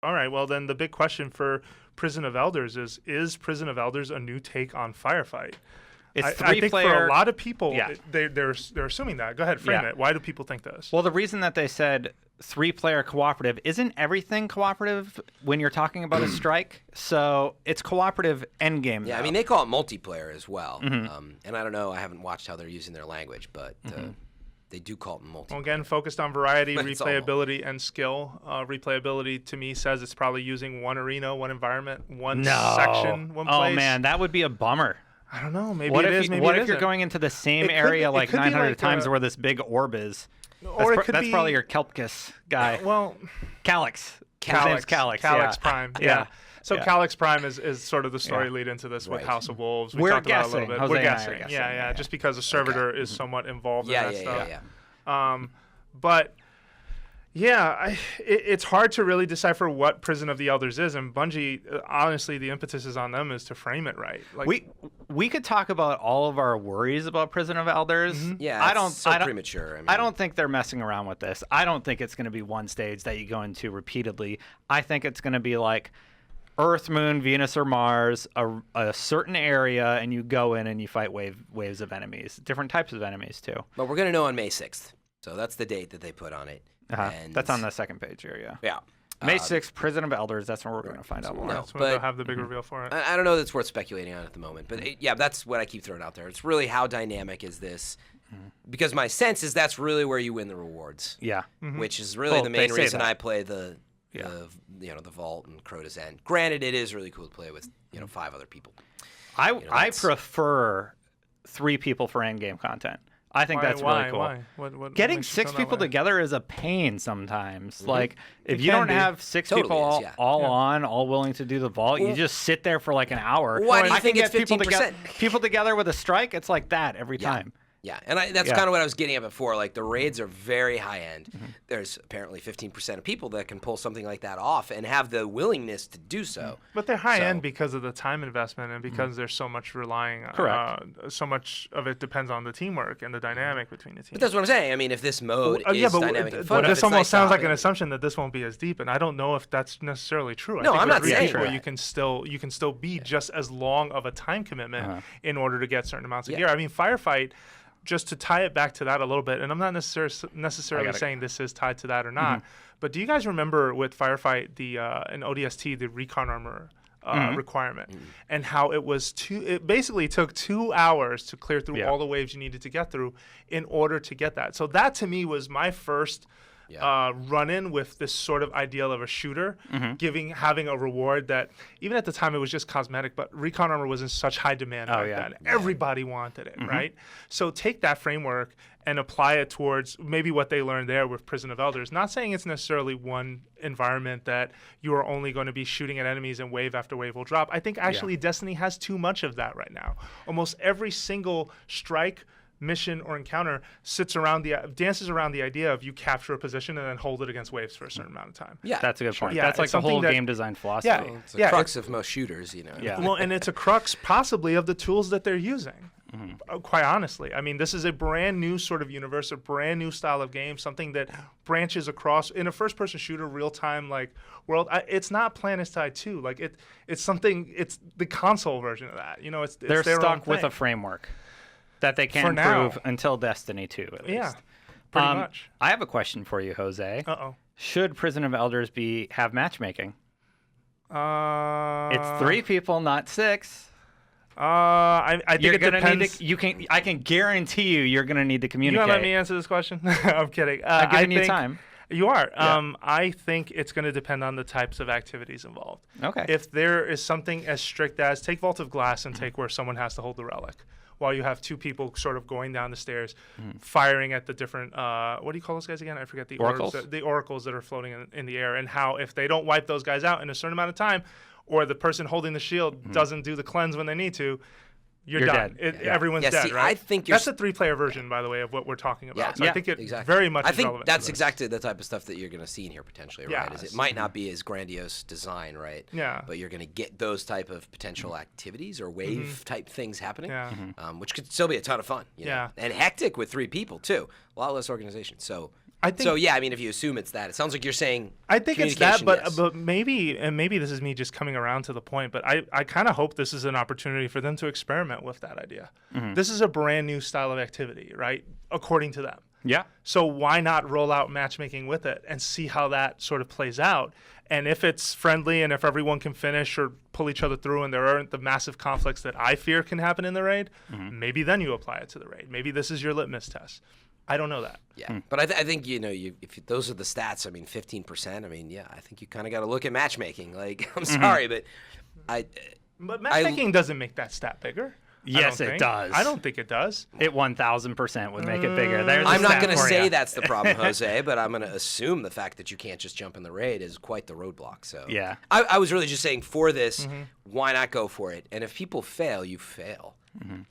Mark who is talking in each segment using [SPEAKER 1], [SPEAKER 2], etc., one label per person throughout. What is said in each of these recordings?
[SPEAKER 1] all right, well, then the big question for Prison of Elders is Prison of Elders a new take on Firefight? I think for a lot of people, they're assuming that. Go ahead, frame it. Why do people think this?
[SPEAKER 2] Well, the reason that they said 3-player cooperative, isn't everything cooperative when you're talking about a strike? So it's cooperative endgame.
[SPEAKER 3] Yeah,
[SPEAKER 2] though.
[SPEAKER 3] I mean, they call it multiplayer as well. And I don't know, I haven't watched how they're using their language, but they do call it multiplayer.
[SPEAKER 1] Well, again, focused on variety, replayability, and skill. Replayability, to me, says it's probably using one arena, one environment, one section, one place.
[SPEAKER 2] Oh, man, that would be a bummer.
[SPEAKER 1] I don't know. Maybe
[SPEAKER 2] what
[SPEAKER 1] it
[SPEAKER 2] if
[SPEAKER 1] is. Maybe
[SPEAKER 2] what
[SPEAKER 1] it
[SPEAKER 2] if
[SPEAKER 1] isn't.
[SPEAKER 2] you're going into the same area like 900 times where this big orb is?
[SPEAKER 1] Or
[SPEAKER 2] That's probably your Kelpkus guy.
[SPEAKER 1] Well,
[SPEAKER 2] Calyx. His name's Calyx.
[SPEAKER 1] Calyx Prime. Yeah. So
[SPEAKER 2] Yeah.
[SPEAKER 1] Calyx Prime is sort of the story lead into this with House of Wolves.
[SPEAKER 2] We're
[SPEAKER 1] talked about it a
[SPEAKER 2] guessing.
[SPEAKER 1] little bit.
[SPEAKER 2] Jose
[SPEAKER 1] We're
[SPEAKER 2] and I are
[SPEAKER 1] guessing.
[SPEAKER 2] guessing.
[SPEAKER 1] Yeah. Just because the servitor is somewhat involved in that stuff.
[SPEAKER 3] Yeah.
[SPEAKER 1] But yeah, it's hard to really decipher what Prison of the Elders is, and Bungie, honestly, the impetus is on them is to frame it right. Like
[SPEAKER 2] we could talk about all of our worries about Prison of Elders.
[SPEAKER 3] Yeah, I don't. Premature.
[SPEAKER 2] I don't think they're messing around with this. I don't think it's going to be one stage that you go into repeatedly. I think it's going to be like Earth, Moon, Venus, or Mars, a certain area, and you go in and you fight waves of enemies, different types of enemies too.
[SPEAKER 3] But we're going to know on May 6th, so that's the date that they put on it. And
[SPEAKER 2] that's on the second page here,
[SPEAKER 3] Yeah.
[SPEAKER 2] May 6th, Prison of Elders. That's when we're going to find out more.
[SPEAKER 1] That's when they'll have the big reveal for it.
[SPEAKER 3] I don't know that's worth speculating on at the moment. But that's what I keep throwing out there. It's really how dynamic is this? Because my sense is that's really where you win the rewards.
[SPEAKER 2] Yeah.
[SPEAKER 3] Which is really the main reason I play the Vault and Crota's End. Granted, it is really cool to play with 5 other people.
[SPEAKER 2] I prefer 3 people for endgame content. I think that's really cool.
[SPEAKER 1] Why? What
[SPEAKER 2] Getting
[SPEAKER 1] makes you
[SPEAKER 2] 6
[SPEAKER 1] feel that
[SPEAKER 2] people
[SPEAKER 1] way?
[SPEAKER 2] together is a pain sometimes. Like, if
[SPEAKER 1] It
[SPEAKER 2] you
[SPEAKER 1] can
[SPEAKER 2] don't
[SPEAKER 1] be.
[SPEAKER 2] have 6
[SPEAKER 3] Totally
[SPEAKER 2] people
[SPEAKER 3] is,
[SPEAKER 2] all willing to do the vault, you just sit there for like an hour.
[SPEAKER 3] Why do you
[SPEAKER 2] I
[SPEAKER 3] think
[SPEAKER 2] can
[SPEAKER 3] it's
[SPEAKER 2] get
[SPEAKER 3] 15%?
[SPEAKER 2] people together with a strike, it's like that every time.
[SPEAKER 3] Yeah, and that's kind of what I was getting at before. Like, the raids are very high end. There's apparently 15% of people that can pull something like that off and have the willingness to do so.
[SPEAKER 1] But they're high end because of the time investment and because there's so much relying.
[SPEAKER 2] Correct.
[SPEAKER 1] So much of it depends on the teamwork and the dynamic between the teams.
[SPEAKER 3] But that's what I'm saying. I mean, if this mode is dynamic and fun,
[SPEAKER 1] this almost sounds like an assumption that this won't be as deep, and I don't know if that's necessarily true.
[SPEAKER 3] No,
[SPEAKER 1] I think
[SPEAKER 3] I'm not saying
[SPEAKER 1] that.
[SPEAKER 3] that.
[SPEAKER 1] You can still be just as long of a time commitment in order to get certain amounts of gear. I mean, Firefight. Just to tie it back to that a little bit, and I'm not necessarily saying this is tied to that or not, but do you guys remember with Firefight in ODST the recon armor requirement and how it basically took 2 hours to clear through all the waves you needed to get through in order to get that. So that to me was my first run-in with this sort of ideal of a shooter, having a reward that even at the time it was just cosmetic, but recon armor was in such high demand back then. Everybody wanted it, right? So take that framework and apply it towards maybe what they learned there with Prison of Elders. Not saying it's necessarily one environment that you are only going to be shooting at enemies and wave after wave will drop. I think actually Destiny has too much of that right now. Almost every single strike, mission, or encounter dances around the idea of you capture a position and then hold it against waves for a certain amount of time.
[SPEAKER 3] Yeah,
[SPEAKER 2] that's a good point.
[SPEAKER 1] Yeah,
[SPEAKER 2] that's like the whole game design philosophy.
[SPEAKER 1] Yeah,
[SPEAKER 3] it's the crux of most shooters,
[SPEAKER 2] Yeah.
[SPEAKER 1] Well, and it's a crux possibly of the tools that they're using. Quite honestly, I mean, this is a brand new sort of universe, a brand new style of game, something that branches across in a first-person shooter, real-time world. It's not Planetide 2. Like it's something. It's the console version of that. It's
[SPEAKER 2] They're
[SPEAKER 1] their
[SPEAKER 2] stuck
[SPEAKER 1] own
[SPEAKER 2] with
[SPEAKER 1] thing.
[SPEAKER 2] a framework that they can't improve until Destiny 2, at least.
[SPEAKER 1] Yeah, pretty much.
[SPEAKER 2] I have a question for you, Jose. Should Prison of Elders have matchmaking? It's 3 people, not 6.
[SPEAKER 1] I think it depends.
[SPEAKER 2] I can guarantee you're gonna need to communicate.
[SPEAKER 1] You gonna let me answer this question? I'm kidding.
[SPEAKER 2] I'm giving you time.
[SPEAKER 1] You are. Yeah. I think it's going to depend on the types of activities involved.
[SPEAKER 2] Okay.
[SPEAKER 1] If there is something as strict as take Vault of Glass and take where someone has to hold the relic, while you have 2 people sort of going down the stairs, firing at the different, what do you call those guys again? I forget the
[SPEAKER 2] oracles.
[SPEAKER 1] The oracles that are floating in the air, and how if they don't wipe those guys out in a certain amount of time, or the person holding the shield doesn't do the cleanse when they need to, you're done.
[SPEAKER 2] Dead.
[SPEAKER 1] Everyone's dead, right?
[SPEAKER 3] I think
[SPEAKER 1] that's a 3-player version, by the way, of what we're talking about. So I think it very much is relevant.
[SPEAKER 3] That's exactly the type of stuff that you're going to see in here potentially, right? Is it might not be as grandiose design, right?
[SPEAKER 1] Yeah.
[SPEAKER 3] But you're going to get those type of potential activities or wave type things happening, which could still be a ton of fun. You know? And hectic with 3 people too. A lot less organization. So
[SPEAKER 1] I think,
[SPEAKER 3] so, yeah, I mean, if you assume it's that, it sounds like you're saying
[SPEAKER 1] I think it's that,
[SPEAKER 3] yes.
[SPEAKER 1] but maybe this is me just coming around to the point, but I kind of hope this is an opportunity for them to experiment with that idea. This is a brand new style of activity, right? According to them.
[SPEAKER 2] Yeah.
[SPEAKER 1] So why not roll out matchmaking with it and see how that sort of plays out? And if it's friendly and if everyone can finish or pull each other through and there aren't the massive conflicts that I fear can happen in the raid, maybe then you apply it to the raid. Maybe this is your litmus test. I don't know that.
[SPEAKER 3] Yeah, but I think if those are the stats, I mean, 15%. I mean, yeah, I think you kind of got to look at matchmaking. Like, I'm sorry, but
[SPEAKER 1] But matchmaking doesn't make that stat bigger.
[SPEAKER 2] Yes, it does.
[SPEAKER 1] I don't think it does.
[SPEAKER 2] It 1,000% would make it bigger. There's
[SPEAKER 3] I'm not
[SPEAKER 2] going to
[SPEAKER 3] say that's the problem, Jose, but I'm going to assume the fact that you can't just jump in the raid is quite the roadblock. So
[SPEAKER 2] yeah,
[SPEAKER 3] I was really just saying for this, why not go for it? And if people fail, you fail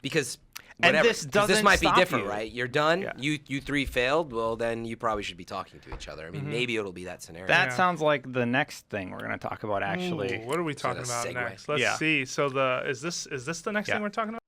[SPEAKER 3] because. Whatever.
[SPEAKER 2] And this
[SPEAKER 3] might be different,
[SPEAKER 2] you.
[SPEAKER 3] right? You're done.
[SPEAKER 1] Yeah.
[SPEAKER 3] You three failed. Well, then you probably should be talking to each other. I mean, maybe it'll be that scenario.
[SPEAKER 2] That sounds like the next thing we're going to talk about, actually.
[SPEAKER 1] Ooh, what are we talking about
[SPEAKER 3] segue.
[SPEAKER 1] next? Let's see. So is this the next thing we're talking about?